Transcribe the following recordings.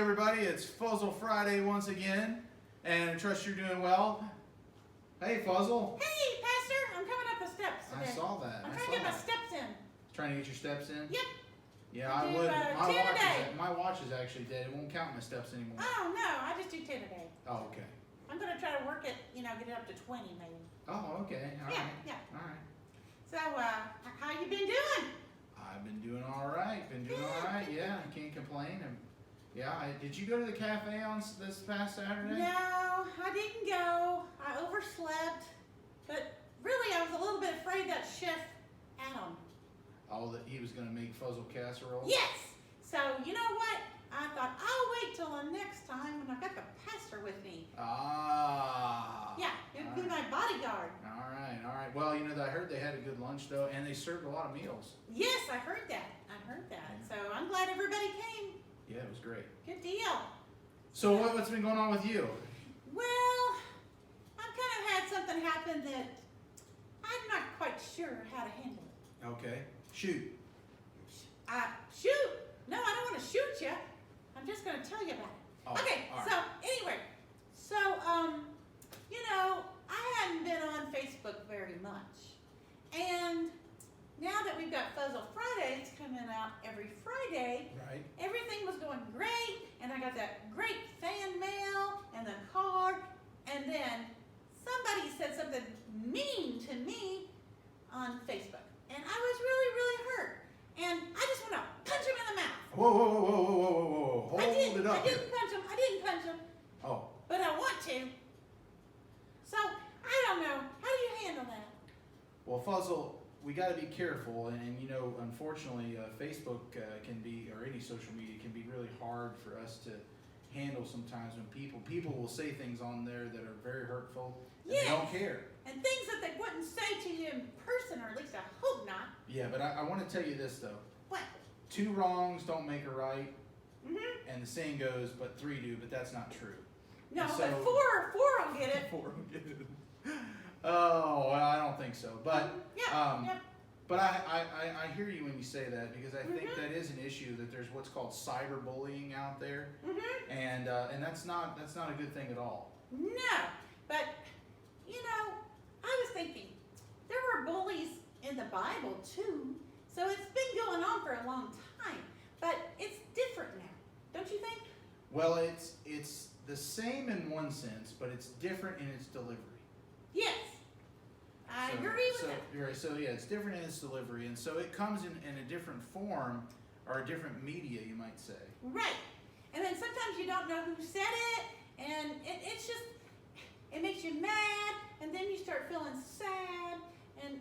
everybody. It's Fuzzle Friday once again, and I trust you're doing well. Hey, Fuzzle. Hey, Pastor, I'm coming up the steps today. I saw that. I'm trying to get my steps in. Trying to get your steps in? Yep. Yeah, I would. 10 My watch is actually dead. It won't count my steps anymore. Oh, no, I just do 10 a day. Oh, okay. I'm going to try to work it, get it up to 20 maybe. Oh, okay. All right. Yeah. All right. So, how you been doing? I've been doing all right. Yeah, I can't complain. Did you go to the cafe on this past Saturday? No, I didn't go. I overslept. But really, I was a little bit afraid that Chef Adam. Oh, that he was going to make fuzzle casserole? Yes. So, you know what? I thought, I'll wait till the next time when I've got the pastor with me. Ah. Yeah, it would be my bodyguard. All right. Well, I heard they had a good lunch, though, and they served a lot of meals. Yes, I heard that. So I'm glad everybody came. Yeah, it was great. Good deal. So what's been going on with you? Well, I've kind of had something happen that I'm not quite sure how to handle it. Okay. Shoot. Shoot? No, I don't want to shoot you. I'm just going to tell you about it. Oh, okay, all right. so anyway, I hadn't been on Facebook very much. And now that we've got Fuzzle Fridays coming out every Friday, Right. everything was going great, and I got that great fan mail and the card, and then somebody said something mean to me on Facebook, and I was really, really hurt, and I just want to punch him in the mouth. Whoa. Hold it up. I didn't punch him. Oh. But I want to. So, I don't know. How do you handle that? Well, Fuzzle, we got to be careful, and unfortunately, Facebook can be, or any social media can be really hard for us to handle sometimes when people will say things on there that are very hurtful, and Yes. they don't care. And things that they wouldn't say to you in person, or at least I hope not. Yeah, but I want to tell you this, though. What? 2 2 wrongs don't make a right, Mm-hmm. and the saying goes, but 3 do, but that's not true. No, So- but 4 will get it. 4 will get it. Oh, well, I don't think so, but... Yeah. But I hear you when you say that, because I think Mhm. that is an issue, that there's what's called cyberbullying out there, Mm-hmm. and that's not a good thing at all. No, but, I was thinking, there were bullies in the Bible too, so it's been going on for a long time, but it's different now, don't you think? Well, it's the same in one sense, but it's different in its delivery. Yes, I agree with that. You're right. So yeah, it's different in its delivery, and so it comes in a different form, or a different media, you might say. Right, and then sometimes you don't know who said it, and it's just, it makes you mad, and then you start feeling sad, and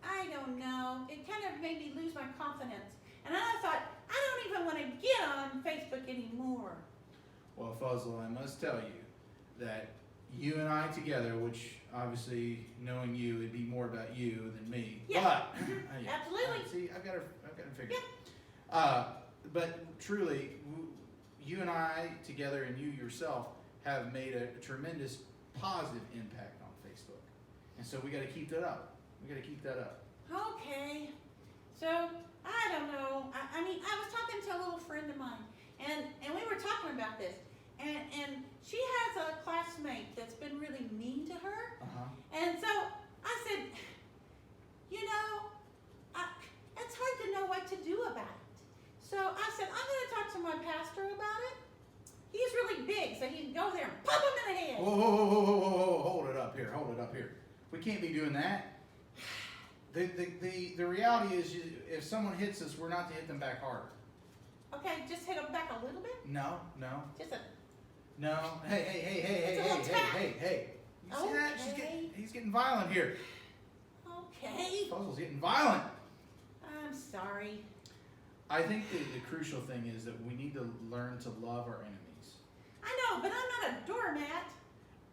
I don't know, it kind of made me lose my confidence, and I thought, I don't even want to get on Facebook anymore. Well, Fuzzle, I must tell you that you and I together, which obviously knowing you, it'd be more about you than me. Yeah. But Absolutely. See, I've got to figure. But truly, you and I together, and you yourself, have made a tremendous positive impact on Facebook, and so we got to keep that up. Okay, so I don't know. I mean, I was talking to a little friend of mine, and we were talking about this, and she has a classmate that's been really mean to her, and so I said, it's hard to know what to do about it. So I said, I'm going to talk to my pastor about it. He's really big, so he can go there and pop him in the head. Whoa, hold it up here. We can't be doing that. The reality is, if someone hits us, we're not to hit them back hard. Okay, just hit him back a little bit. No. Just a. No. Hey. You see that? He's getting violent here. Okay. Fuzzle's getting violent. I'm sorry. I think the crucial thing is that we need to learn to love our enemies. I know, but I'm not a doormat.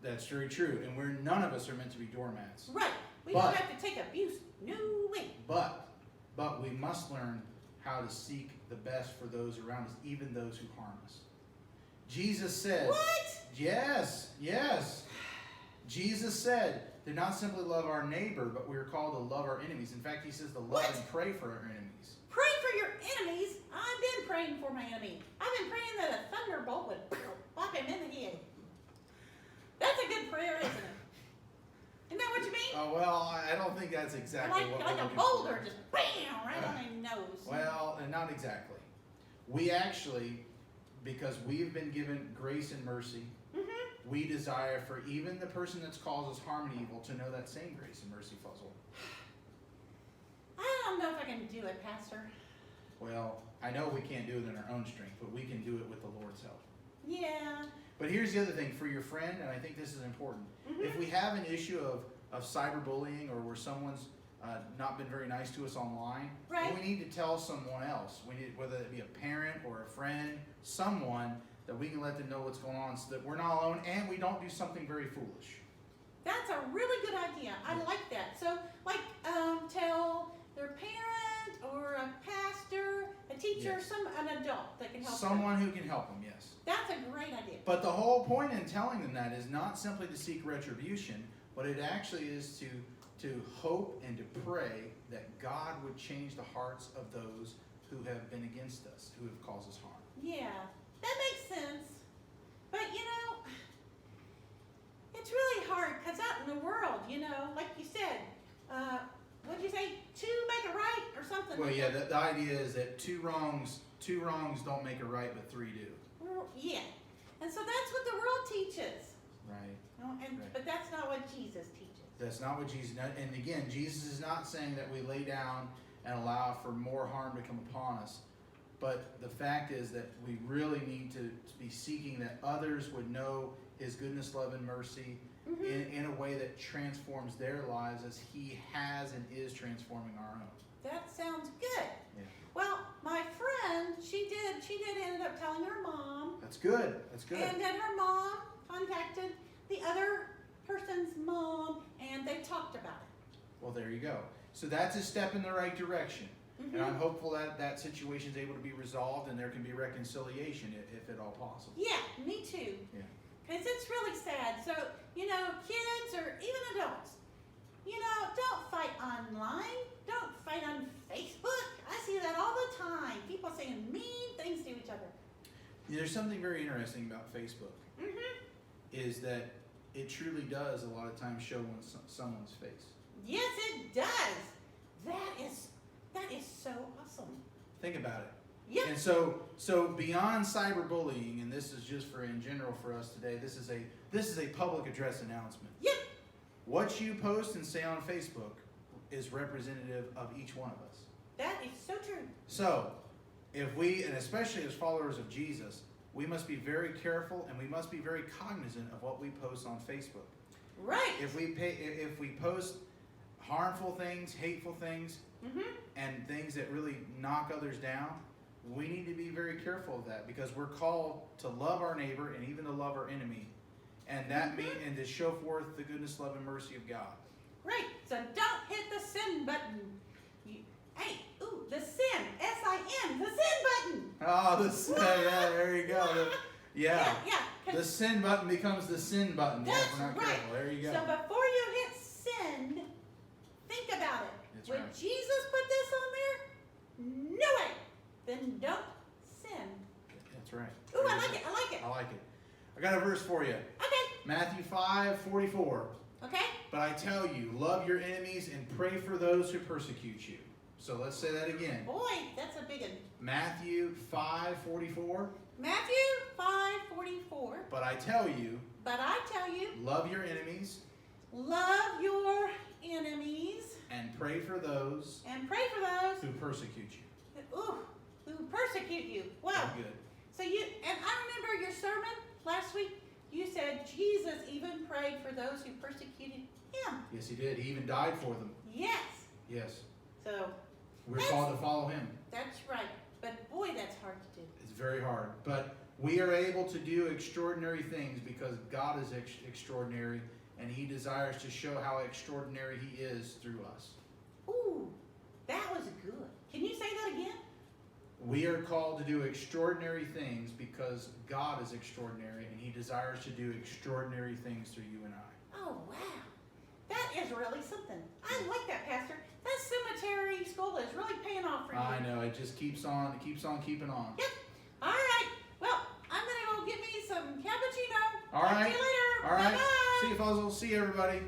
That's very true, and none of us are meant to be doormats. Right. We But- don't have to take abuse. No way. But we must learn how to seek the best for those around us, even those who harm us. Jesus said... What? Yes. Jesus said, to not simply love our neighbor, but we are called to love our enemies. In fact, he says to love What? and pray for our enemies. Pray for your enemies. I've been praying for my enemy. I've been praying that a thunderbolt would pop him in the head. That's a good prayer, isn't it? Isn't that what you mean? Oh, well, I don't think that's exactly what we're Like a looking boulder, for. just bam, right on his nose. Well, not exactly. We actually, because we've been given grace and mercy, Mm-hmm. we desire for even the person that's caused us harm and evil to know that same grace and mercy, Fuzzle. I don't know if I can do it, Pastor. Well, I know we can't do it in our own strength, but we can do it with the Lord's help. Yeah. But here's the other thing for your friend, and I think this is important. Mm-hmm. If we have an issue of cyberbullying or where someone's not been very nice to us online, Right. we need to tell someone else. We need, whether it be a parent or a friend, someone that we can let them know what's going on so that we're not alone and we don't do something very foolish. That's a really good idea. I like that. So, like, tell their parent or a pastor, a teacher, Yes. an adult that can help Someone them. who can help them, yes. That's a great idea. But the whole point in telling them that is not simply to seek retribution, but it actually is to hope and to pray that God would change the hearts of those who have been against us, who have caused us harm. Yeah, that makes sense. But, it's really hard because out in the world, like you said, what'd you say? Two make a right or something? Well, like yeah, that. the idea is that two wrongs don't make a right, but three do. Yeah. And so that's what the world teaches. Right. Right. But that's not what Jesus teaches. That's not what Jesus. And again, Jesus is not saying that we lay down and allow for more harm to come upon us. But the fact is that we really need to be seeking that others would know His goodness, love, and mercy Mm-hmm. in a way that transforms their lives as He has and is transforming our own. That sounds good. Yeah. Well, my friend, she did end up telling her mom, That's good. That's good. and then her mom contacted the other person's mom, and they talked about it. Well, there you go. So that's a step in the right direction. Mm-hmm. And I'm hopeful that that situation is able to be resolved and there can be reconciliation if at all possible. Yeah, me too. Yeah. Because it's really sad. So, kids or even adults, don't fight online. Don't fight on Facebook. I see that all the time. People saying mean things to each other. There's something very interesting about Facebook, Mm-hmm. is that it truly does a lot of times show someone's face. Yes, it does. That is so awesome. Think about it. Yep. And so beyond cyberbullying, and this is just for in general for us today, this is a public address announcement. Yep. What you post and say on Facebook is representative of each one of us. That is so true. So, if we, and especially as followers of Jesus, we must be very careful and we must be very cognizant of what we post on Facebook. Right. If we post harmful things, hateful things, Mm-hmm. and things that really knock others down, we need to be very careful of that because we're called to love our neighbor and even to love our enemy, and that and to show forth the goodness, love, and mercy of God. Right. So don't hit the sin button. The sin, S-I-N, the sin button. Oh, yeah, there you go. Yeah. Yeah. The sin button becomes the sin button. That's if we're not right. careful. There you go. So before you hit send, think about it. That's Would right. Jesus put this on there? No way. Then don't sin. That's right. Ooh, There I you like go. it. I like it. I like it. I got a verse for you. Okay. Matthew 5:44. Okay. But I tell you, love your enemies and pray for those who persecute you. So let's say that again. Boy, that's a big one. Matthew 5:44. Matthew 5:44. But I tell you, Love your enemies, and pray for those and pray for those who persecute you. who persecute you. Wow. Very good. So and I remember your sermon last week. You said Jesus even prayed for those who persecuted him. Yes, he did. He even died for them. Yes. Yes. So We're called to follow him. that's right. But boy, that's hard to do. It's very hard. But we are able to do extraordinary things because God is extraordinary, and he desires to show how extraordinary he is through us. Ooh, that was good. Can you say that again? We are called to do extraordinary things because God is extraordinary, and he desires to do extraordinary things through you and I. Oh, wow. That is really something. I like that, Pastor. That cemetery school is really paying off on for you. I know, it just keeps on keeping on. Yep. All right. Well, I'm gonna go get me some cappuccino. All Talk right. to you later. All right. Bye-bye. See you, Fuzzle. See you, everybody.